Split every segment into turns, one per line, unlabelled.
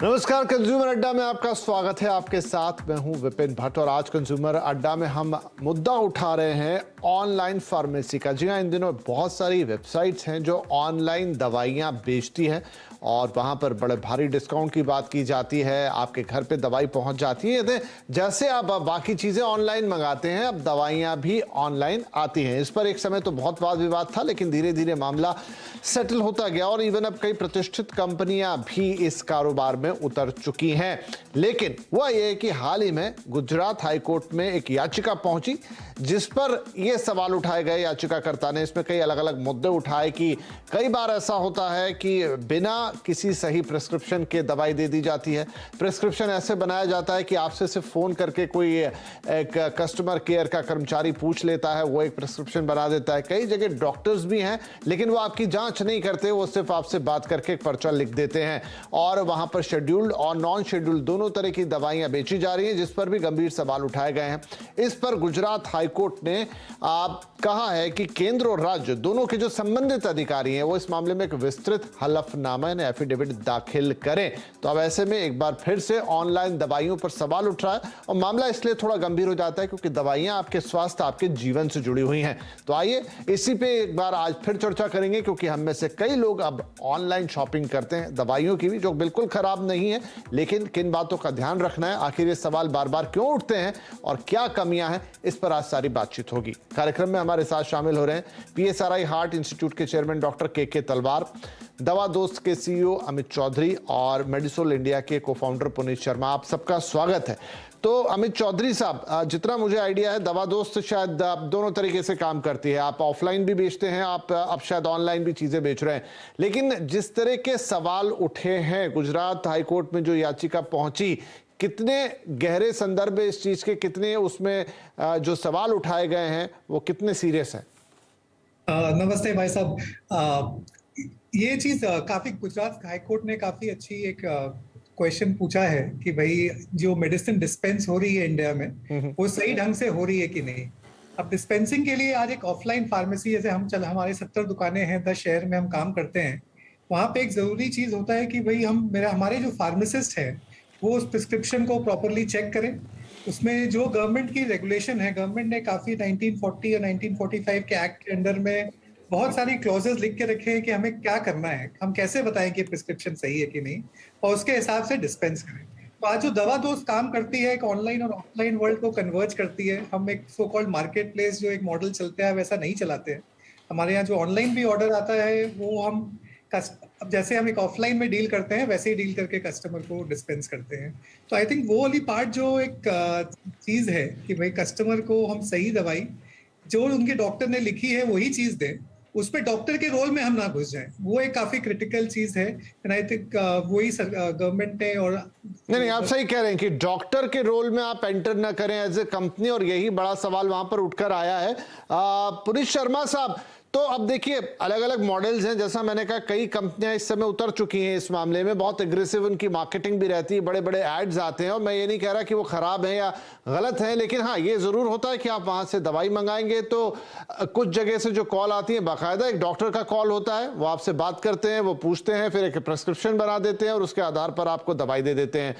नमस्कार, कंज्यूमर अड्डा में आपका स्वागत है। आपके साथ मैं हूं विपिन भट्ट और आज कंज्यूमर अड्डा में हम मुद्दा उठा रहे हैं ऑनलाइन फार्मेसी का। जी हां, इन दिनों बहुत सारी वेबसाइट्स हैं जो ऑनलाइन दवाइयां बेचती हैं और वहां पर बड़े भारी डिस्काउंट की बात की जाती है। आपके घर पे दवाई पहुंच जाती है। जैसे आप बाकी चीजें ऑनलाइन मंगाते हैं, अब दवाइयां भी ऑनलाइन आती हैं। इस पर एक समय तो बहुत वाद विवाद था, लेकिन धीरे धीरे मामला सेटल होता गया और इवन अब कई प्रतिष्ठित कंपनियां भी इस कारोबार में उतर चुकी हैं। लेकिन वह यह है कि हाल ही में गुजरात हाईकोर्ट में एक याचिका पहुंची जिस पर यह सवाल उठाए गए। याचिकाकर्ता ने इसमें कई अलग अलग मुद्दे उठाए कि कई बार ऐसा होता है कि बिना किसी सही प्रिस्क्रिप्शन के दवाई दे दी जाती है। प्रिस्क्रिप्शन ऐसे बनाया जाता है कि आपसे सिर्फ फोन करके कोई एक कस्टमर केयर का कर्मचारी पूछ लेता है, वो एक प्रिस्क्रिप्शन बना देता है। कई जगह डॉक्टर्स भी हैं, लेकिन वो आपकी जांच नहीं करते, वो सिर्फ आपसे बात करके एक पर्चा लिख देते हैं और वहां पर शेड्यूल्ड और नॉन शेड्यूल्ड दोनों तरह की दवाइयां बेची जा रही हैं, जिस पर भी गंभीर सवाल उठाए गए हैं। इस पर गुजरात हाईकोर्ट ने कहा है कि केंद्र और राज्य दोनों के जो संबंधित अधिकारी हैं वो इस मामले में एक विस्तृत हलफनामा यानी एफिडेविट दाखिल करें। तो अब ऐसे में एक बार फिर से ऑनलाइन दवाइयों पर सवाल उठ रहा है और मामला इसलिए थोड़ा गंभीर हो जाता है क्योंकि दवाइयां आपके स्वास्थ्य, आपके जीवन से जुड़ी हुई हैं। तो आइए इसी पे एक बार आज फिर चर्चा करेंगे, क्योंकि हम में से कई लोग अब ऑनलाइन शॉपिंग करते हैं, दवाइयों की भी, जो बिल्कुल खराब नहीं है, लेकिन किन बातों का ध्यान रखना है, आखिर ये सवाल बार बार क्यों उठते हैं और क्या कमियां हैं, इस पर आज सारी बातचीत होगी। कार्यक्रम में हमारे साथ शामिल हो रहे हैं पीएसआरआई हार्ट इंस्टीट्यूट के चेयरमैन डॉक्टर के तलवार, दवा दोस्त के सीईओ अमित चौधरी और मेडिसोल इंडिया के को फाउंडर पुनीत शर्मा। आप सबका स्वागत है। तो अमित चौधरी साहब, जितना मुझे आइडिया है दवा दोस्त शायद दोनों तरीके से काम करती है। आप ऑफलाइन भी बेचते हैं, आप अब शायद ऑनलाइन भी चीजें बेच रहे हैं। लेकिन जिस तरह के सवाल उठे हैं, गुजरात हाईकोर्ट में जो याचिका पहुंची, कितने गहरे संदर्भ इस चीज के, कितने उसमें जो सवाल उठाए गए हैं वो कितने सीरियस है?
नमस्ते भाई साहब। ये चीज काफी, गुजरात हाईकोर्ट ने काफी अच्छी एक क्वेश्चन पूछा है कि भाई जो मेडिसिन डिस्पेंस हो रही है इंडिया में वो सही ढंग से हो रही है कि नहीं। अब डिस्पेंसिंग के लिए आज एक ऑफलाइन फार्मेसी, जैसे हमारे 70 दुकानें हैं 10 शहर में हम काम करते हैं, वहां पे एक जरूरी चीज होता है कि भाई हमारे जो फार्मासिस्ट हैं वो उस प्रिस्क्रिप्शन को प्रॉपरली चेक करें। उसमें जो गवर्नमेंट की रेगुलेशन है, गवर्नमेंट ने काफी 1940 या 1945 के एक्ट के अंडर में बहुत सारी क्लॉजेस लिख के रखे हैं कि हमें क्या करना है, हम कैसे बताएं कि प्रिस्क्रिप्शन सही है कि नहीं, और उसके हिसाब से डिस्पेंस करें। तो आज जो दवा दोस्त काम करती है, एक ऑनलाइन और ऑफलाइन वर्ल्ड को कन्वर्ज करती है। हम एक सो कॉल्ड मार्केट प्लेस जो एक मॉडल चलता है वैसा नहीं चलाते हैं। हमारे यहाँ जो ऑनलाइन भी ऑर्डर आता है वो अब जैसे हम एक ऑफलाइन में डील करते हैं वैसे ही डील करके कस्टमर को डिस्पेंस करते हैं। तो आई थिंक वो वाली पार्ट जो एक चीज है कि भाई कस्टमर को हम सही दवाई जो उनके डॉक्टर ने लिखी है वही चीज दें, उस पे डॉक्टर के रोल में हम ना घुस जाएं, वो एक काफी क्रिटिकल चीज है। एंड आई थिंक वही गवर्नमेंट ने और
नहीं, आप सही कह रहे हैं कि डॉक्टर के रोल में आप एंटर ना करें एज ए कंपनी, और यही बड़ा सवाल वहां पर उठकर आया है। पुनीत शर्मा साहब, तो अब देखिए अलग अलग मॉडल्स हैं, जैसा मैंने कहा कई कंपनियां इस समय उतर चुकी हैं इस मामले में, बहुत एग्रेसिव उनकी मार्केटिंग भी रहती है, बड़े बड़े एड्स आते हैं। और मैं ये नहीं कह रहा कि वो खराब है या गलत है, लेकिन हाँ ये जरूर होता है कि आप वहां से दवाई मंगाएंगे तो कुछ जगह से जो कॉल आती है, बाकायदा एक डॉक्टर का कॉल होता है, वो आपसे बात करते हैं, वो पूछते हैं, फिर एक प्रिस्क्रिप्शन बना देते हैं और उसके आधार पर आपको दवाई दे देते हैं।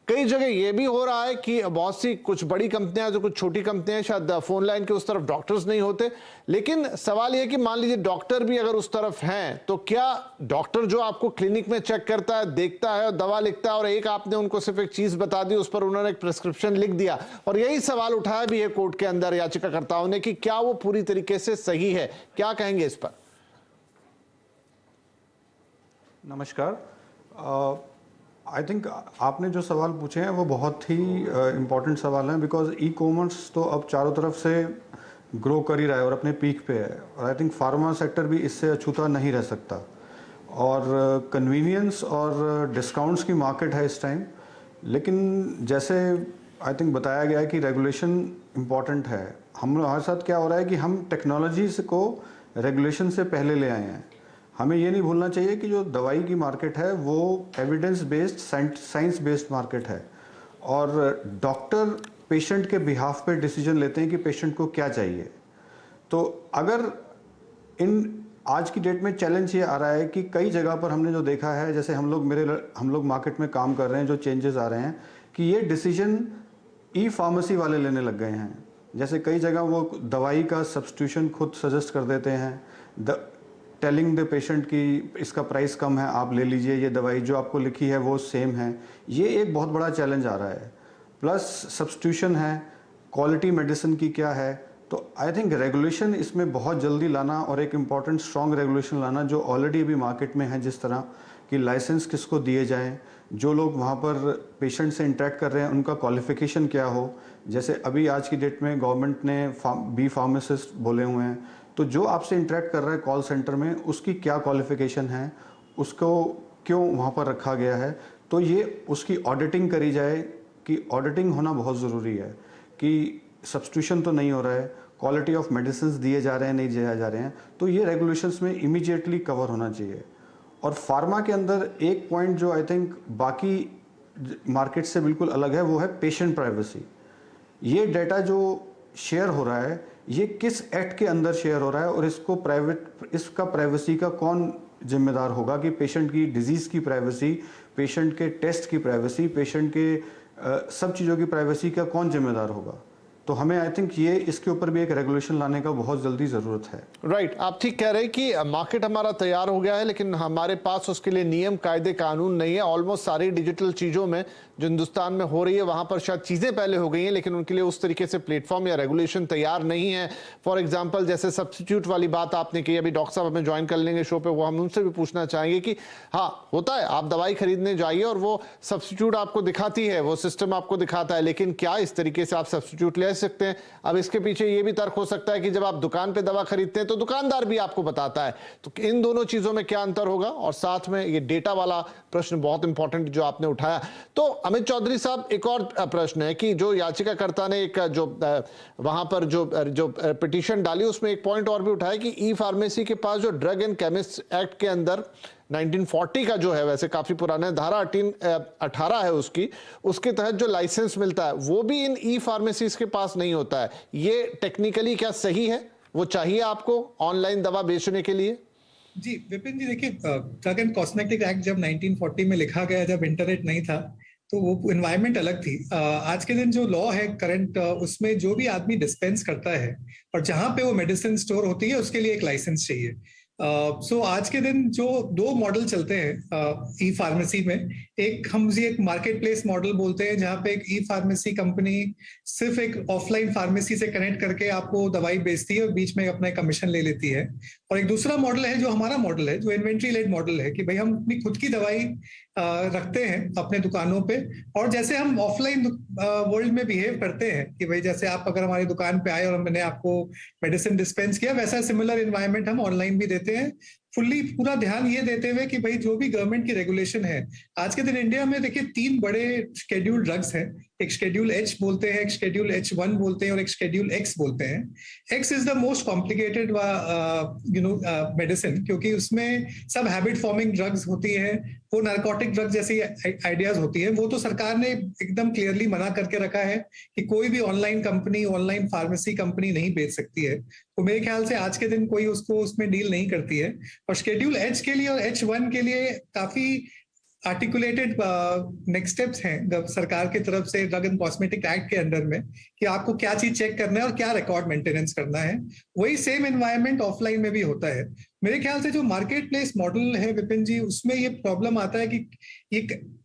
कई जगह ये भी हो रहा है कि बहुत सी कुछ बड़ी कंपनियां, जो कुछ छोटी कंपनियां, शायद फोन लाइन के उस तरफ डॉक्टर्स नहीं होते। लेकिन सवाल ये कि मान लीजिए डॉक्टर भी अगर उस तरफ हैं, तो क्या डॉक्टर जो आपको क्लिनिक में चेक करता है, देखता है और दवा लिखता है, और एक आपने उनको सिर्फ एक चीज बता दी, उस पर उन्होंने एक प्रिस्क्रिप्शन लिख दिया, और यही सवाल उठाया भी है कोर्ट के अंदर याचिकाकर्ताओं ने कि क्या वो पूरी तरीके से सही है? क्या कहेंगे इस पर?
नमस्कार। आई थिंक आपने जो सवाल पूछे हैं वो बहुत ही इम्पोर्टेंट सवाल हैं, बिकॉज ई कॉमर्स तो अब चारों तरफ से ग्रो कर ही रहा है और अपने पीक पे है, और आई थिंक फार्मा सेक्टर भी इससे अछूता नहीं रह सकता। और कन्वीनियंस और डिस्काउंट्स की मार्केट है इस टाइम, लेकिन जैसे आई थिंक बताया गया है कि रेगुलेशन इम्पॉर्टेंट है। हमारे साथ क्या हो रहा है कि हम टेक्नोलॉजी को रेगुलेशन से पहले ले आए हैं। हमें ये नहीं भूलना चाहिए कि जो दवाई की मार्केट है वो evidence based, science based market है, और डॉक्टर पेशेंट के बिहाफ पे डिसीजन लेते हैं कि पेशेंट को क्या चाहिए। तो अगर इन आज की डेट में चैलेंज ये आ रहा है कि कई जगह पर हमने जो देखा है, जैसे हम लोग मार्केट में काम कर रहे हैं, जो चेंजेस आ रहे हैं कि ये डिसीजन ई फार्मेसी वाले लेने लग गए हैं। जैसे कई जगह वो दवाई का सब्स्टिट्यूशन खुद सजेस्ट कर देते हैं, टेलिंग द पेशेंट कि इसका प्राइस कम है, आप ले लीजिए, ये दवाई जो आपको लिखी है वो सेम है। ये एक बहुत बड़ा चैलेंज आ रहा है। प्लस सब्स्टिट्यूशन है, क्वालिटी मेडिसिन की क्या है। तो आई थिंक रेगुलेशन इसमें बहुत जल्दी लाना और एक इम्पॉर्टेंट स्ट्रॉन्ग रेगुलेशन लाना जो ऑलरेडी अभी मार्केट में है, जिस तरह कि लाइसेंस किसको दिए जाएं, जो लोग वहाँ पर पेशेंट से इंटरेक्ट कर रहे हैं उनका क्वालिफिकेशन क्या हो। जैसे अभी आज की डेट में गवर्नमेंट ने बी फार्मासिस्ट बोले हुए हैं, तो जो आपसे इंटरेक्ट कर रहा है कॉल सेंटर में उसकी क्या क्वालिफिकेशन है, उसको क्यों वहाँ पर रखा गया है। तो ये उसकी ऑडिटिंग करी जाए कि ऑडिटिंग होना बहुत ज़रूरी है कि सब्स्टिट्यूशन तो नहीं हो रहा है, क्वालिटी ऑफ मेडिसिन दिए जा रहे हैं नहीं दिए जा रहे हैं। तो ये रेगुलेशंस में इमीडिएटली कवर होना चाहिए। और फार्मा के अंदर एक पॉइंट जो आई थिंक बाकी मार्केट से बिल्कुल अलग है वो है पेशेंट प्राइवेसी। ये डेटा जो शेयर हो रहा है ये किस एक्ट के अंदर शेयर हो रहा है और इसका प्राइवेसी का कौन जिम्मेदार होगा कि पेशेंट की डिजीज़ की प्राइवेसी, पेशेंट के टेस्ट की प्राइवेसी, पेशेंट के सब चीज़ों की प्राइवेसी का कौन जिम्मेदार होगा। तो हमें आई थिंक ये इसके ऊपर भी एक रेगुलेशन लाने का बहुत जल्दी ज़रूरत है।
राइट, आप ठीक कह रहे हैं कि मार्केट हमारा तैयार हो गया है लेकिन हमारे पास उसके लिए नियम कायदे कानून नहीं है। ऑलमोस्ट सारी डिजिटल चीज़ों में जो हिंदुस्तान में हो रही है वहाँ पर शायद चीज़ें पहले हो गई हैं लेकिन उनके लिए उस तरीके से प्लेटफॉर्म या रेगुलेशन तैयार नहीं है। फॉर एग्जाम्पल जैसे सब्स्टिट्यूट वाली बात आपने की, अभी डॉक्टर साहब हमें ज्वाइन कर लेंगे शो पे, वो हम उनसे भी पूछना चाहेंगे कि हाँ होता है आप दवाई खरीदने जाइए और वो सब्स्टिट्यूट आपको दिखाती है, वो सिस्टम आपको दिखाता है, लेकिन क्या इस तरीके से आप सब्स्टिट्यूट ले सकते हैं? अब इसके पीछे ये भी तर्क हो सकता है कि जब आप दुकान पे दवा खरीदते हैं तो दुकानदार भी आपको बताता है। तो इन दोनों चीजों में क्या अंतर होगा? और साथ में ये डेटा वाला प्रश्न बहुत इंपॉर्टेंट जो आपने उठाया। तो अमित चौधरी साहब, एक और प्रश्न है कि जो याचिकाकर्ता ने एक जो वहां पर जो पिटीशन डाली उसमें एक पॉइंट और भी उठाया कि ई फार्मेसी के पास जो ड्रग एंड केमिस्ट एक्ट के अंदर 1940 का जो है, वैसे काफी पुराना है, धारा 18 है उसके तहत जो लाइसेंस मिलता है वो भी इन ई फार्मेसीज के पास नहीं होता है। ये टेक्निकली क्या सही है? वो चाहिए आपको ऑनलाइन दवा बेचने के लिए?
जी विपिन जी, देखिए ड्रग एंड कॉस्मेटिक एक्ट जब 1940 में लिखा गया, जब इंटरनेट नहीं था, तो वो एनवायरनमेंट अलग थी। आज के दिन जो लॉ है करंट, उसमें जो भी आदमी डिस्पेंस करता है और जहां पे वो मेडिसिन स्टोर होती है उसके लिए एक लाइसेंस चाहिए। सो आज के दिन जो दो मॉडल चलते हैं ई फार्मेसी में, एक हम एक मार्केट प्लेस मॉडल बोलते हैं जहां पे एक ई फार्मेसी कंपनी सिर्फ एक ऑफलाइन फार्मेसी से कनेक्ट करके आपको दवाई बेचती है और बीच में अपना कमीशन ले लेती है। और एक दूसरा मॉडल है जो हमारा मॉडल है, जो इन्वेंट्री लेड मॉडल है, कि भाई हम अपनी खुद की दवाई रखते हैं अपने दुकानों पे, और जैसे हम ऑफलाइन वर्ल्ड में बिहेव करते हैं कि भाई जैसे आप अगर हमारी दुकान पे आए और मैंने आपको मेडिसिन डिस्पेंस किया, वैसा सिमिलर एनवायरनमेंट हम ऑनलाइन भी देते हैं, फुल्ली पूरा ध्यान ये देते हुए कि भाई जो भी गवर्नमेंट की रेगुलेशन है। आज के दिन इंडिया में देखिए 3 बड़े शेड्यूल ड्रग्स हैं, एक शेड्यूल H बोलते हैं, एक शेड्यूल H1 बोलते हैं और एक शेड्यूल X बोलते हैं। X is the most complicated medicine, क्योंकि उसमें सब हैबिट फॉर्मिंग ड्रग्स होती है, वो नार्कोटिक ड्रग जैसी आइडियाज होती है। वो तो सरकार ने एकदम क्लियरली मना करके रखा है कि कोई भी online company, online pharmacy company नहीं बेच सकती है। तो मेरे ख्याल से आज के दिन कोई उसको उसमें डील नहीं करती है। और शेड्यूल H के लिए और H1 के लिए काफी आर्टिकुलेटेड नेक्स्ट स्टेप्स हैं सरकार की तरफ से ड्रग एंड कॉस्मेटिक एक्ट के अंडर में, कि आपको क्या चीज चेक करना है और क्या रिकॉर्ड मेंटेनेंस करना है। वही सेम एनवायरनमेंट ऑफलाइन में भी होता है। मेरे ख्याल से जो मार्केट प्लेस मॉडल है विपिन जी, उसमें ये प्रॉब्लम आता है कि ये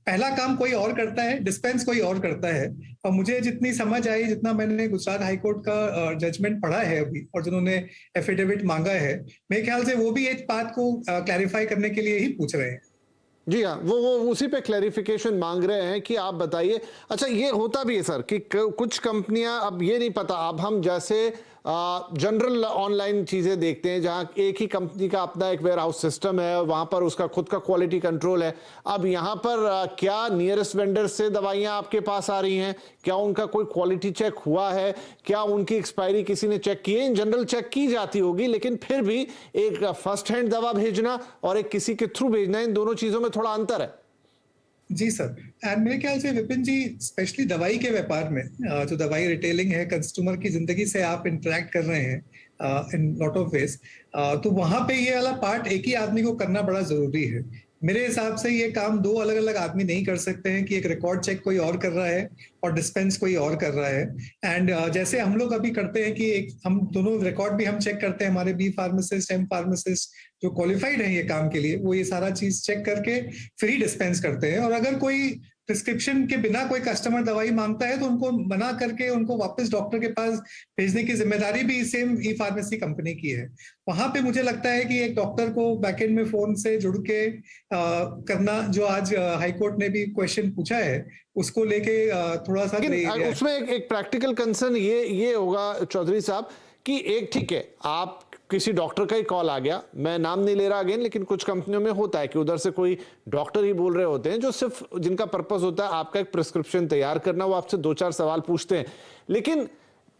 पहला काम कोई और करता है, डिस्पेंस कोई और करता है। और मुझे जितनी समझ आई, जितना मैंने गुजरात हाईकोर्ट का जजमेंट पढ़ा है अभी, और जिन्होंने एफिडेविट मांगा है, मेरे ख्याल से वो भी एक बात को क्लैरिफाई करने के लिए ही पूछ रहे हैं।
जी हाँ, वो उसी पे क्लैरिफिकेशन मांग रहे हैं कि आप बताइए। अच्छा, ये होता भी है सर कि कुछ कंपनियां, अब ये नहीं पता, अब हम जैसे जनरल ऑनलाइन चीज़ें देखते हैं जहां एक ही कंपनी का अपना एक वेयर हाउस सिस्टम है, वहां पर उसका खुद का क्वालिटी कंट्रोल है। अब यहां पर क्या नियरेस्ट वेंडर से दवाइयां आपके पास आ रही हैं? क्या उनका कोई क्वालिटी चेक हुआ है? क्या उनकी एक्सपायरी किसी ने चेक की है? इन जनरल चेक की जाती होगी, लेकिन फिर भी एक फर्स्ट हैंड दवा भेजना और एक किसी के थ्रू भेजना, इन दोनों चीज़ों में थोड़ा अंतर है।
जी सर, एंड मेरे ख्याल से विपिन जी, स्पेशली दवाई के व्यापार में, जो दवाई रिटेलिंग है, कंज्यूमर की जिंदगी से आप इंटरेक्ट कर रहे हैं, इन लॉट ऑफ वेज। तो वहां पे ये वाला पार्ट एक ही आदमी को करना बड़ा जरूरी है। मेरे हिसाब से ये काम दो अलग अलग आदमी नहीं कर सकते हैं कि एक रिकॉर्ड चेक कोई और कर रहा है और डिस्पेंस कोई और कर रहा है। एंड जैसे हम लोग अभी करते हैं कि एक हम दोनों रिकॉर्ड भी हम चेक करते हैं, हमारे बी फार्मासिस्ट एम फार्मासिस्ट जो क्वालिफाइड है ये काम के लिए, वो ये सारा चीज चेक करके फिर ही डिस्पेंस करते हैं। और अगर कोई प्रिस्क्रिप्शन के बिना कोई कस्टमर दवाई मांगता है तो उनको मना करके उनको वापस डॉक्टर के पास भेजने की जिम्मेदारी भी सेम ई फार्मेसी कंपनी की है। वहां पे मुझे लगता है कि एक डॉक्टर को बैकएंड में फोन से जुड़ के करना, जो आज हाईकोर्ट ने भी क्वेश्चन पूछा है, उसको लेके थोड़ा सा
उसमें एक प्रैक्टिकल कंसर्न ये होगा चौधरी साहब कि एक ठीक है, आप किसी डॉक्टर का ही कॉल आ गया, मैं नाम नहीं ले रहा अगेन, लेकिन कुछ कंपनियों में होता है कि उधर से कोई डॉक्टर ही बोल रहे होते हैं जो सिर्फ जिनका पर्पस होता है आपका एक प्रिस्क्रिप्शन तैयार करना, वो आपसे 2-4 सवाल पूछते हैं। लेकिन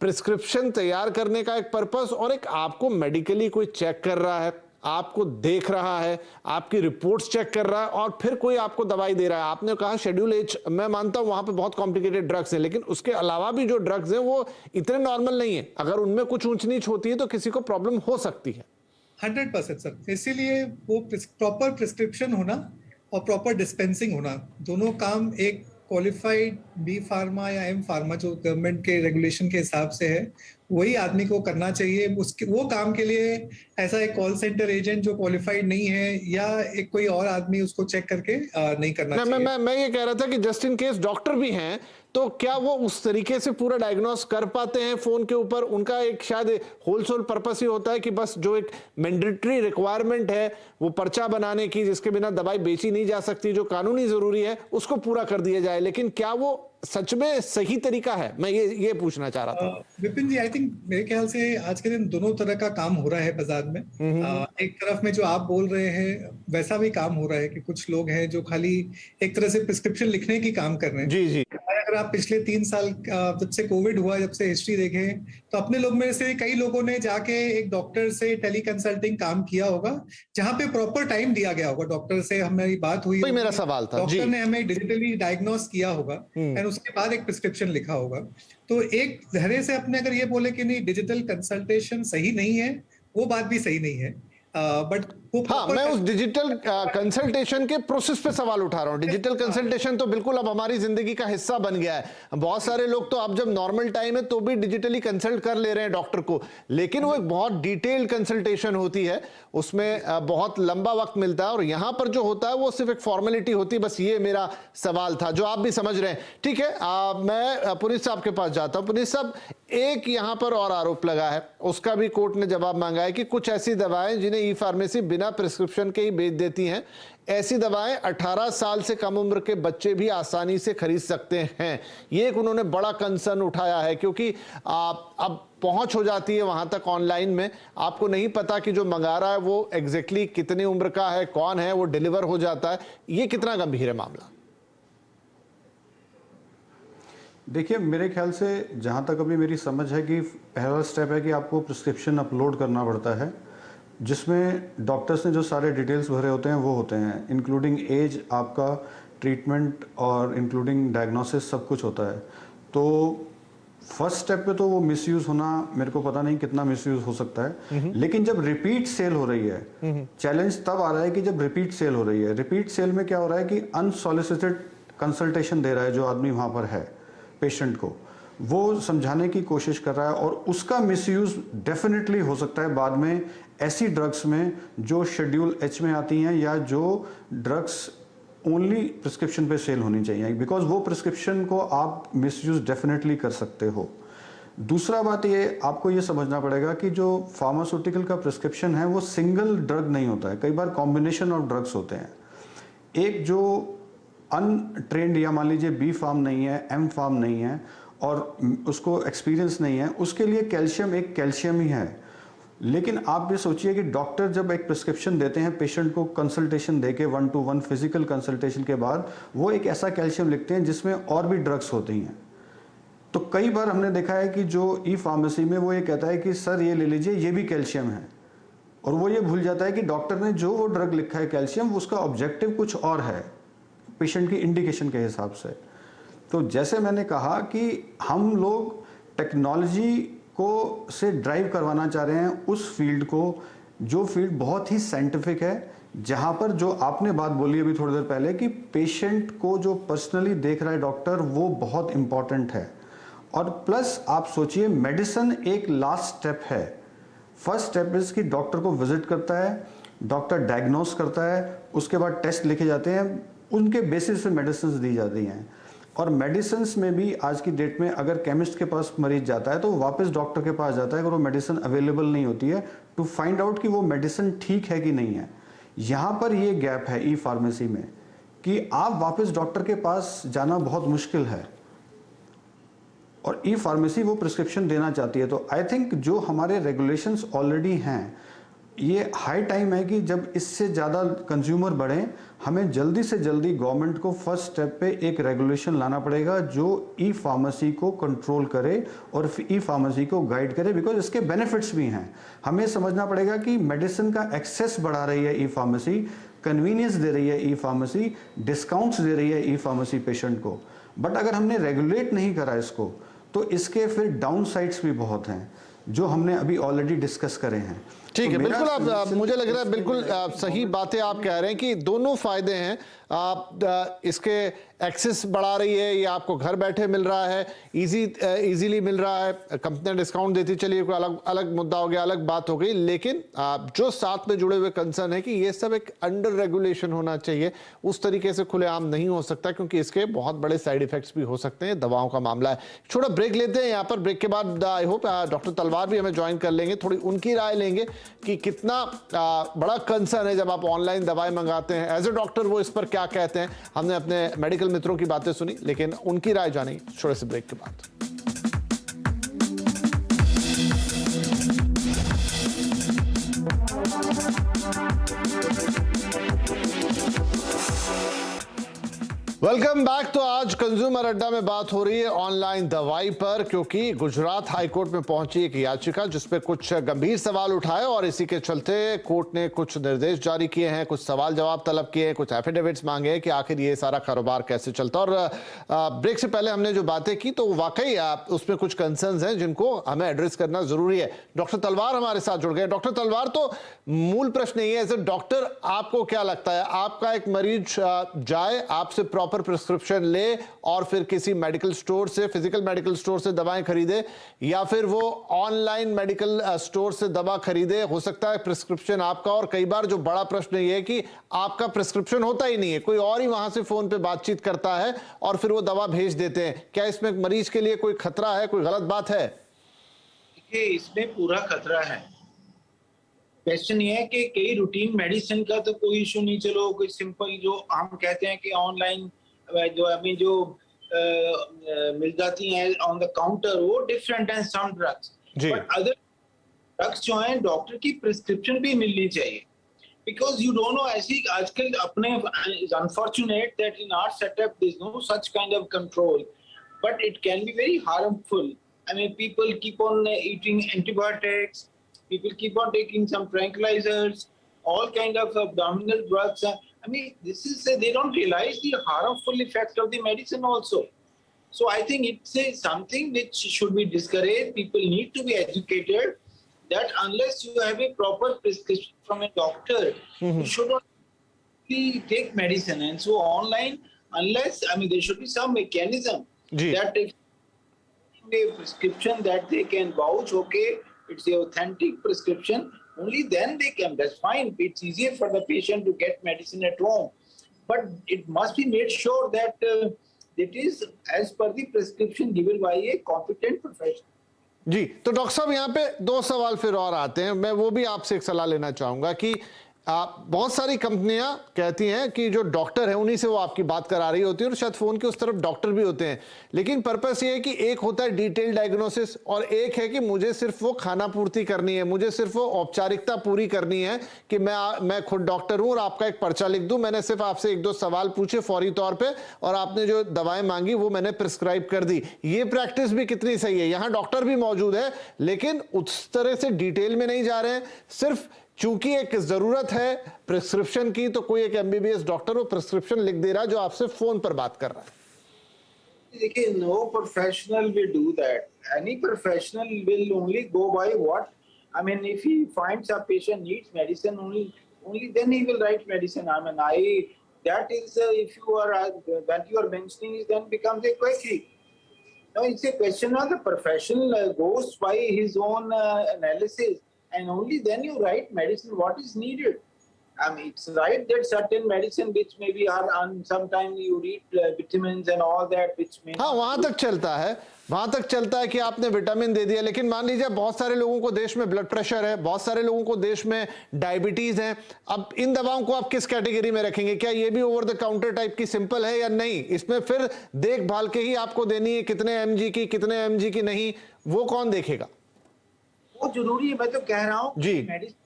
प्रिस्क्रिप्शन तैयार करने का एक पर्पस और एक आपको मेडिकली कोई चेक कर रहा है, आपको देख रहा है, आपकी रिपोर्ट्स चेक कर रहा है और फिर कोई आपको दवाई दे रहा है। आपने कहा शेड्यूल एच, मैं मानता हूं वहां पे बहुत कॉम्प्लिकेटेड ड्रग्स हैं, लेकिन उसके अलावा भी जो ड्रग्स हैं वो इतने नॉर्मल नहीं है। अगर उनमें कुछ ऊंच नीच होती है तो किसी को प्रॉब्लम हो सकती है।
100% सर। इसीलिए वो प्रॉपर प्रिस्क्रिप्शन होना और प्रॉपर डिस्पेंसिंग होना, दोनों काम एक क्वालिफाइड बी फार्मा या एम फार्मा जो गवर्नमेंट के रेगुलेशन के हिसाब से है, वही आदमी को करना चाहिए। उसके वो काम के लिए ऐसा एक कॉल सेंटर एजेंट जो क्वालिफाइड नहीं है या एक कोई और आदमी उसको चेक करके नहीं करना चाहिए।
मैं ये कह रहा था कि जस्ट इन केस डॉक्टर भी हैं तो क्या वो उस तरीके से पूरा डायग्नोस कर पाते हैं फोन के ऊपर? उनका एक शायद होलसेल पर्पस ही होता है कि बस जो एक मैंडेटरी रिक्वायरमेंट है वो पर्चा बनाने की, जिसके बिना दवाई बेची नहीं जा सकती, जो कानूनी जरूरी है, उसको पूरा कर दिया जाए। लेकिन क्या वो सच में सही तरीका है? मैं ये पूछना चाह रहा था।
विपिन जी, आई थिंक मेरे ख्याल से आज के दिन दोनों तरह का काम हो रहा है बाजार में। एक तरफ में जो आप बोल रहे हैं वैसा भी काम हो रहा है कि कुछ लोग हैं जो खाली एक तरह से प्रिस्क्रिप्शन लिखने की काम कर रहे हैं।
जी जी।
अगर आप पिछले 3 साल जब से कोविड हुआ, जब से हिस्ट्री देखें, तो अपने लोग में से कई लोगों ने जाके एक डॉक्टर से टेली कंसल्टिंग काम किया होगा, जहां पे प्रॉपर टाइम दिया गया होगा। डॉक्टर से हमारी बात हुई,
मेरा सवाल था,
डॉक्टर ने हमें डिजिटली डायग्नोस किया होगा एंड उसके बाद एक प्रिस्क्रिप्शन लिखा होगा। तो एक धैर्य से अपने अगर ये बोले कि नहीं डिजिटल कंसल्टेशन सही नहीं है, वो बात भी सही नहीं है। बट
हाँ, मैं उस डिजिटल कंसल्टेशन के प्रोसेस पे सवाल उठा रहा हूँ। डिजिटल कंसल्टेशन तो बिल्कुल अब हमारी जिंदगी का हिस्सा बन गया है। बहुत सारे लोग तो अब जब नॉर्मल टाइम है तो भी डिजिटली कंसल्ट कर ले रहे हैं डॉक्टर को, लेकिन वो एक बहुत डिटेल्ड कंसल्टेशन होती है, उसमें बहुत लंबा वक्त मिलता है और यहां पर जो होता है वो सिर्फ एक फॉर्मेलिटी होती है। बस ये मेरा सवाल था जो आप भी समझ रहे हैं। ठीक है, मैं पुनीत साहब के पास जाता हूं। पुनीत साहब, एक यहां पर और आरोप लगा है, उसका भी कोर्ट ने जवाब मांगा है कि कुछ ऐसी दवाएं जिन्हें ई फार्मेसी बिना प्रिस्क्रिप्शन के ही बेच देती हैं, ऐसी दवाएं 18 साल से कम उम्र के बच्चे भी आसानी से खरीद सकते हैं। ये एक उन्होंने बड़ा कंसर्न उठाया है, क्योंकि अब पहुंच हो जाती है वहां तक ऑनलाइन में, आपको नहीं पता कि जो मंगा रहा है वो एग्जैक्टली कितनी उम्र का है, कौन है, वो डिलीवर हो जाता है। ये कितना गंभीर है मामला?
देखिए, मेरे ख्याल से जहाँ तक अभी मेरी समझ है कि पहला स्टेप है कि आपको प्रिस्क्रिप्शन अपलोड करना पड़ता है, जिसमें डॉक्टर्स ने जो सारे डिटेल्स भरे होते हैं वो होते हैं, इंक्लूडिंग एज, आपका ट्रीटमेंट और इंक्लूडिंग डायग्नोसिस, सब कुछ होता है। तो फर्स्ट स्टेप पे तो वो मिसयूज होना, मेरे को पता नहीं कितना मिसयूज हो सकता है। लेकिन जब रिपीट सेल हो रही है, चैलेंज तब आ रहा है कि जब रिपीट सेल हो रही है। रिपीट सेल में क्या हो रहा है कि अनसॉलिसिटेड कंसल्टेशन दे रहा है जो आदमी वहाँ पर है पेशेंट को, वो समझाने की कोशिश कर रहा है और उसका मिसयूज डेफिनेटली हो सकता है बाद में ऐसी ड्रग्स में जो शेड्यूल एच में आती हैं या जो ड्रग्स ओनली प्रिस्क्रिप्शन पे सेल होनी चाहिए, बिकॉज वो प्रिस्क्रिप्शन को आप मिसयूज डेफिनेटली कर सकते हो। दूसरा बात ये आपको ये समझना पड़ेगा कि जो फार्मास्यूटिकल का प्रिस्क्रिप्शन है वो सिंगल ड्रग नहीं होता है, कई बार कॉम्बिनेशन ऑफ ड्रग्स होते हैं। एक जो अनट्रेंड या मान लीजिए बी फार्म नहीं है, एम फार्म नहीं है और उसको एक्सपीरियंस नहीं है, उसके लिए कैल्शियम एक कैल्शियम ही है। लेकिन आप ये सोचिए कि डॉक्टर जब एक प्रिस्क्रिप्शन देते हैं पेशेंट को कंसल्टेशन देके 1-to-1 फिजिकल कंसल्टेशन के बाद, वो एक ऐसा कैल्शियम लिखते हैं जिसमें और भी ड्रग्स होती हैं। तो कई बार हमने देखा है कि जो ई फार्मेसी में वो ये कहता है कि सर ये ले लीजिए, ये भी कैल्शियम है, और वो ये भूल जाता है कि डॉक्टर ने जो वो ड्रग लिखा है कैल्शियम, उसका ऑब्जेक्टिव कुछ और है पेशेंट की इंडिकेशन के हिसाब से। तो जैसे मैंने कहा कि हम लोग टेक्नोलॉजी को से ड्राइव करवाना चाह रहे हैं उस फील्ड को, जो फील्ड बहुत ही साइंटिफिक है, जहां पर जो आपने बात बोली अभी थोड़ी देर पहले कि पेशेंट को जो पर्सनली देख रहा है डॉक्टर, वो बहुत इंपॉर्टेंट है। और प्लस आप सोचिए, मेडिसिन एक लास्ट स्टेप है। फर्स्ट स्टेप इज कि डॉक्टर को विजिट करता है, डॉक्टर डायग्नोस करता है, उसके बाद टेस्ट लिखे जाते हैं, उनके बेसिस पे मेडिसिन दी जाती हैं। और मेडिसिन में भी आज की डेट में अगर केमिस्ट के पास मरीज जाता है तो वापस डॉक्टर के पास जाता है अगर वो मेडिसिन अवेलेबल नहीं होती है, टू फाइंड आउट कि वो मेडिसिन ठीक है कि नहीं है। यहाँ पर ये गैप है ई फार्मेसी में कि आप वापस डॉक्टर के पास जाना बहुत मुश्किल है, और ई फार्मेसी वो प्रिस्क्रिप्शन देना चाहती है। तो आई थिंक जो हमारे रेगुलेशंस ऑलरेडी हैं, ये हाई टाइम है कि जब इससे ज़्यादा कंज्यूमर बढ़े, हमें जल्दी से जल्दी गवर्नमेंट को फर्स्ट स्टेप पे एक रेगुलेशन लाना पड़ेगा जो ई फार्मेसी को कंट्रोल करे और ई फार्मेसी को गाइड करे, बिकॉज इसके बेनिफिट्स भी हैं। हमें समझना पड़ेगा कि मेडिसिन का एक्सेस बढ़ा रही है ई फार्मेसी, कन्वीनियंस दे रही है ई फार्मेसी, डिस्काउंट्स दे रही है ई फार्मेसी पेशेंट को। बट अगर हमने रेगुलेट नहीं करा इसको, तो इसके फिर डाउन साइड्स भी बहुत हैं जो हमने अभी ऑलरेडी डिस्कस करे हैं।
ठीक है,
तो
बिल्कुल आप मुझे लग रहा है बिल्कुल सही बातें आप कह रहे हैं कि दोनों फायदे हैं। आप इसके एक्सेस बढ़ा रही है, ये आपको घर बैठे मिल रहा है, इजीली मिल रहा है, कंपनियां डिस्काउंट देती, चलिए कोई अलग अलग मुद्दा हो गया, अलग बात हो गई। लेकिन जो साथ में जुड़े हुए कंसर्न है कि ये सब एक अंडर रेगुलेशन होना चाहिए, उस तरीके से खुलेआम नहीं हो सकता क्योंकि इसके बहुत बड़े साइड इफेक्ट्स भी हो सकते हैं। दवाओं का मामला है। छोटा ब्रेक लेते हैं यहाँ पर, ब्रेक के बाद आई होप डॉक्टर तलवार भी हमें ज्वाइन कर लेंगे, थोड़ी उनकी राय लेंगे कि कितना बड़ा कंसर्न है जब आप ऑनलाइन दवाएं मंगाते हैं। एज ए डॉक्टर वो इस पर क्या कहते हैं। हमने अपने मेडिकल मित्रों की बातें सुनी, लेकिन उनकी राय जानेंगे छोटे से ब्रेक के बाद। Welcome back. तो आज कंज्यूमर अड्डा में बात हो रही है ऑनलाइन दवाई पर, क्योंकि गुजरात हाई कोर्ट में पहुंची एक याचिका जिसपे कुछ गंभीर सवाल उठाए और इसी के चलते कोर्ट ने कुछ निर्देश जारी किए हैं, कुछ सवाल जवाब तलब किए हैं, कुछ एफिडेविट्स मांगे हैं कि आखिर ये सारा कारोबार कैसे चलता है। और ब्रेक से पहले हमने जो बातें की तो वाकई उसमें कुछ कंसर्न्स हैं जिनको हमें एड्रेस करना जरूरी है। डॉक्टर तलवार हमारे साथ जुड़ गए। डॉक्टर तलवार, तो मूल प्रश्न ये है, एज ए डॉक्टर आपको क्या लगता है, आपका एक मरीज जाए, आपसे प्रॉपर प्रिस्क्रिप्शन ले और फिर किसी मेडिकल स्टोर से, फिजिकल मेडिकल स्टोर से दवाएं खरीदे, या फिर वो ऑनलाइन मेडिकल स्टोर से दवा खरीदे, हो सकता है प्रिस्क्रिप्शन आपका, और कई बार जो बड़ा प्रश्न ये है कि आपका प्रिस्क्रिप्शन होता ही नहीं है, कोई और ही वहां से फोन पे बातचीत करता है और फिर वो दवा भेज देते हैं। क्या इसमें मरीज के लिए कोई खतरा है, कोई गलत बात है?
देखिए, इसमें पूरा खतरा है। क्वेश्चन ये है कि कई रूटीन मेडिसिन का तो कोई इशू नहीं, चलो कोई सिंपल जो हम कहते हैं कि ऑनलाइन जो अभी जो मिल जाती हैं ऑन द काउंटर, वो डिफरेंट है some drugs. But other drugs जो हैं डॉक्टर की प्रिस्क्रिप्शन भी मिलनी चाहिए, बिकॉज यू डोंट नो, ऐसी आजकल अपने unfortunate that in our setup there is no such kind of control, but it can be very harmful. I mean, people keep on eating antibiotics, people keep on taking some tranquilizers, all kind of abdominal drugs. I mean, this is, they don't realize the harmful effect of the medicine also. So I think it's something which should be discouraged. People need to be educated that unless you have a proper prescription from a doctor, you should not take medicine. And so online, unless, I mean, there should be some mechanism that if a prescription that they can vouch, okay, it's the authentic prescription, only then they can, that's fine. It's easier for the patient to get medicine at home, but it must be made sure that it is as per the prescription given by a competent professional.
जी, तो doctor साहब यहाँ पे दो सवाल फिर और आते हैं, मैं वो भी आपसे एक सलाह लेना चाहूंगा कि बहुत सारी कंपनियां कहती हैं कि जो डॉक्टर है उन्हीं से वो आपकी बात करा रही होती है, और शायद फोन के उस तरफ डॉक्टर भी होते हैं, लेकिन पर्पस ये है कि एक होता है डिटेल डायग्नोसिस और एक है कि मुझे सिर्फ वो खाना पूर्ति करनी है, मुझे सिर्फ वो औपचारिकता पूरी करनी है कि मैं खुद डॉक्टर हूं और आपका एक पर्चा लिख दूं, मैंने सिर्फ आपसे एक दो सवाल पूछे फौरी तौर पर और आपने जो दवाएं मांगी वो मैंने प्रिस्क्राइब कर दी। ये प्रैक्टिस भी कितनी सही है? यहाँ डॉक्टर भी मौजूद है लेकिन उस तरह से डिटेल में नहीं जा रहे हैं, सिर्फ चूंकि एक जरूरत है प्रिस्क्रिप्शन की, तो कोई एक एमबीबीएस डॉक्टर वो प्रिस्क्रिप्शन लिख दे रहा है जो आपसे फोन पर बात कर रहा है।
देखिए, no professional will do that. any professional will only go by what, I mean, if he finds a patient needs medicine, only then he will write medicine. I mean, that is, if you are, that you are mentioning is then becomes a quackery. No, it's a question of the professional goes by his own analysis, and only then you write medicine what is needed. I mean, it's right that certain medicine which maybe are on, sometimes you read vitamins and all that which may.
हाँ, वहां तक चलता है कि आपने vitamin दे दिया, लेकिन मान लीजिए बहुत सारे लोगों को देश में ब्लड प्रेशर है, बहुत सारे लोगों को देश में डायबिटीज है। अब इन दवाओं को आप किस कैटेगरी में रखेंगे? क्या ये भी ओवर द काउंटर टाइप की सिंपल है या नहीं? इसमें फिर देखभाल के ही आपको देनी है, कितने एमजी की, कितने एमजी की नहीं, वो कौन देखेगा?
वो जरूरी है, मैं तो कह रहा हूँ
ji.
Medicine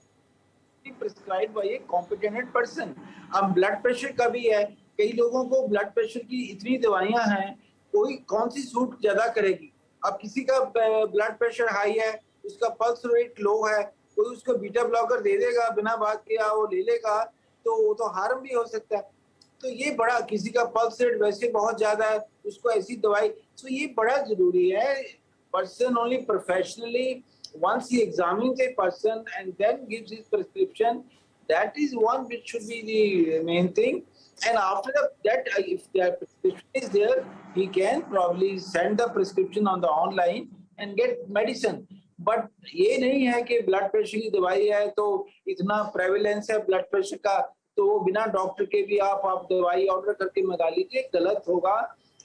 prescribe by a competent person. अब ब्लड प्रेशर का भी है, कई लोगों को ब्लड प्रेशर की इतनी दवाइयां हैं, कोई कौन सी सूट ज्यादा करेगी। अब किसी का ब्लड प्रेशर हाई है, उसका पल्स रेट लो है, कोई उसको बीटा ब्लॉकर दे देगा बिना बात के, वो ले लेगा तो वो तो हार्म भी हो सकता है। तो ये बड़ा, किसी का पल्स रेट वैसे बहुत ज्यादा है, उसको ऐसी दवाई, तो ये बड़ा जरूरी है। Person only professionally once he examines a person and then gives his prescription, that is one which should be the main thing. And after that, if the prescription is there, he can probably send the prescription on the online and get medicine. But ये नहीं है कि blood pressure की दवाई है तो इतना prevalence है ब्लड प्रेशर का, तो वो बिना डॉक्टर के भी आप दवाई ऑर्डर करके मंगा लीजिए, गलत होगा।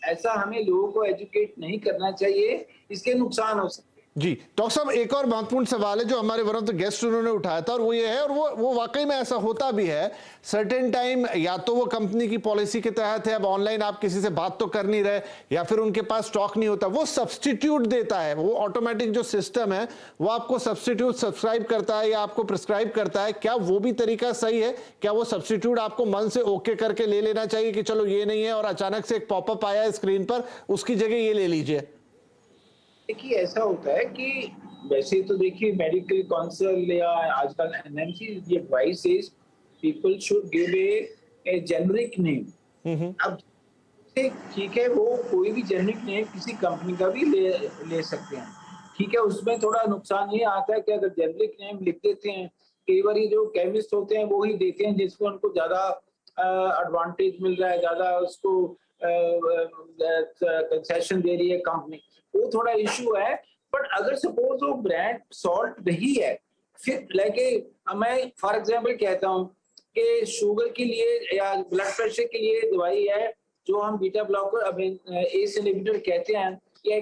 ऐसा हमें लोगों को एजुकेट नहीं करना चाहिए, इसके नुकसान हो सकते हैं।
जी डॉक्टर साहब, एक और महत्वपूर्ण सवाल है जो हमारे वन ऑफ द गेस्ट उन्होंने उठाया था, और वो ये है, और वो वाकई में ऐसा होता भी है सर्टेन टाइम, या तो वो कंपनी की पॉलिसी के तहत है, अब ऑनलाइन आप किसी से बात तो कर नहीं रहे, या फिर उनके पास स्टॉक नहीं होता, वो सब्सटीट्यूट देता है, वो ऑटोमेटिक जो सिस्टम है वो आपको सब्सटीट्यूट सब्सक्राइब करता है या आपको प्रिस्क्राइब करता है। क्या वो भी तरीका सही है? क्या वो सब्सटीट्यूट आपको मन से ओके करके ले लेना चाहिए कि चलो ये नहीं है, और अचानक से एक पॉपअप आया है स्क्रीन पर, उसकी जगह ये ले लीजिए?
देखिए, ऐसा होता है कि वैसे तो देखिए मेडिकल काउंसिल या आजकल एनएमसी ये advice is people should give a generic name. अब ठीक है, वो कोई भी जेनरिक नेम किसी कंपनी का भी ले सकते हैं, ठीक है। उसमें थोड़ा नुकसान ये आता है कि अगर जेनरिक नेम लिख देते हैं, कई बार जो केमिस्ट होते हैं वो ही देते हैं जिसको उनको ज्यादा एडवांटेज मिल रहा है, ज्यादा उसको कंसेशन दे रही है कंपनी, वो थोड़ा इशू है। बट अगर सपोज वो ब्रांड सॉल्ट नहीं है, फिर लेके मैं फॉर एग्जांपल कहता हूँ कि शुगर के लिए या ब्लड प्रेशर के लिए दवाई है जो हम बीटा ब्लॉकर एस इनहिबिटर कहते हैं, ये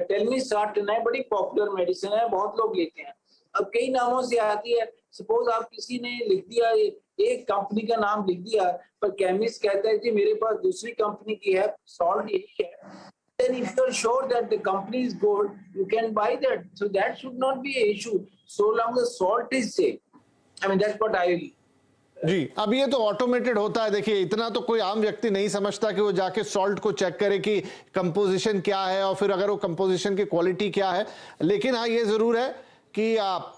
टेलमिसार्टन है, बड़ी पॉपुलर मेडिसिन है, बहुत लोग लेते हैं। अब कई नामों से आती है, सपोज आप किसी ने लिख दिया, एक कंपनी का नाम लिख दिया, पर केमिस्ट कहता है कि मेरे पास दूसरी कंपनी की है, सॉल्ट यही है, then if you are sure that the company is good, you can buy that. So that should not be an issue, so long as salt is safe. I mean, that's what I will.
जी, अब ये तो automated होता है। देखिए, इतना तो कोई आम व्यक्ति नहीं समझता कि वो जाके सॉल्ट को चेक करे कि कंपोजिशन क्या है और फिर अगर वो कंपोजिशन की क्वालिटी क्या है। लेकिन हाँ, ये जरूर है कि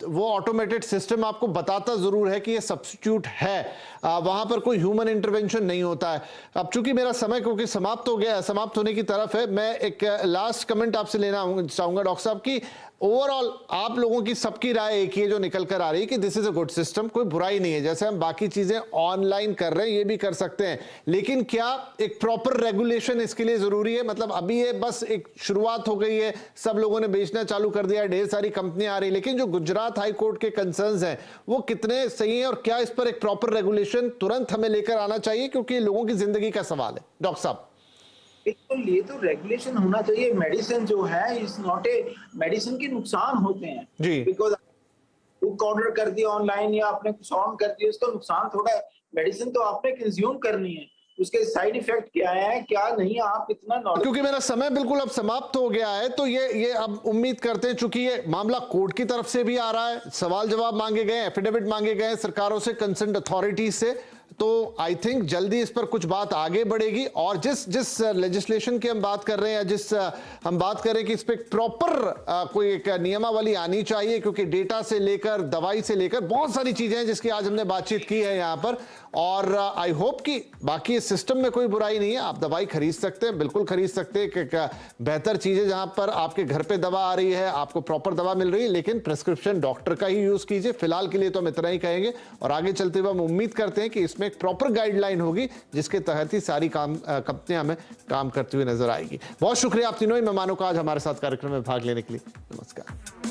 वो ऑटोमेटेड सिस्टम आपको बताता जरूर है कि ये सब्स्टिट्यूट है, वहां पर कोई ह्यूमन इंटरवेंशन नहीं होता है। अब चूंकि मेरा समय क्योंकि समाप्त हो गया, समाप्त होने की तरफ है, मैं एक लास्ट कमेंट आपसे लेना चाहूंगा डॉक्टर साहब की ओवरऑल आप लोगों की सबकी राय एक ही जो निकल कर आ रही है कि this is a good system, कोई बुराई नहीं है, जैसे हम बाकी चीजें ऑनलाइन कर रहे हैं ये भी कर सकते हैं, लेकिन क्या एक प्रॉपर रेगुलेशन इसके लिए जरूरी है? मतलब अभी ये बस एक शुरुआत हो गई है, सब लोगों ने बेचना चालू कर दिया, ढेर सारी कंपनियां आ रही, लेकिन जो गुजरात हाई कोर्ट के कंसर्न्स हैं वो कितने सही हैं और क्या इस पर एक प्रॉपर रेगुलेशन तुरंत हमें लेकर आना चाहिए, क्योंकि लोगों की जिंदगी का सवाल है? डॉक्टर साहब,
बिल्कुल, ये तो रेगुलेशन होना चाहिए। मेडिसिन जो है इज नॉट ए, मेडिसिन के नुकसान होते हैं
जी,
बिकॉज बुक ऑर्डर कर दिया ऑनलाइन या आपने कुछ ऑन कर दिया, उसका नुकसान थोड़ा है। मेडिसिन तो आपने कंज्यूम करनी है, उसके साइड इफेक्ट क्या है क्या नहीं, आप इतना नॉलेज।
क्योंकि मेरा समय बिल्कुल अब समाप्त हो गया है, तो ये अब उम्मीद करते हैं, चूंकि ये मामला कोर्ट की तरफ से भी आ रहा है, सवाल जवाब मांगे गए, एफिडेविट मांगे गए सरकारों से, कंसर्न्ड अथॉरिटीज से, तो आई थिंक जल्दी इस पर कुछ बात आगे बढ़ेगी। और जिस लेजिस्लेशन की हम बात कर रहे हैं, जिस हम बात कर रहे हैं कि इस पर प्रॉपर कोई एक नियमावली आनी चाहिए, क्योंकि डेटा से लेकर दवाई से लेकर बहुत सारी चीजें हैं जिसकी आज हमने बातचीत की है यहाँ पर, और आई होप कि बाकी इस सिस्टम में कोई बुराई नहीं है। आप दवाई खरीद सकते हैं, बिल्कुल खरीद सकते हैं। बेहतर चीज है जहां पर आपके घर पे दवा आ रही है, आपको प्रॉपर दवा मिल रही है, लेकिन प्रिस्क्रिप्शन डॉक्टर का ही यूज कीजिए। फिलहाल के लिए तो हम इतना ही कहेंगे और आगे चलते हुए हम उम्मीद करते हैं कि इसमें एक प्रॉपर गाइडलाइन होगी जिसके तहत ही सारी कंपनियां हमें काम करती हुई नजर आएगी। बहुत शुक्रिया आप तीनों ही मेहमानों का आज हमारे साथ कार्यक्रम में भाग लेने के लिए। नमस्कार।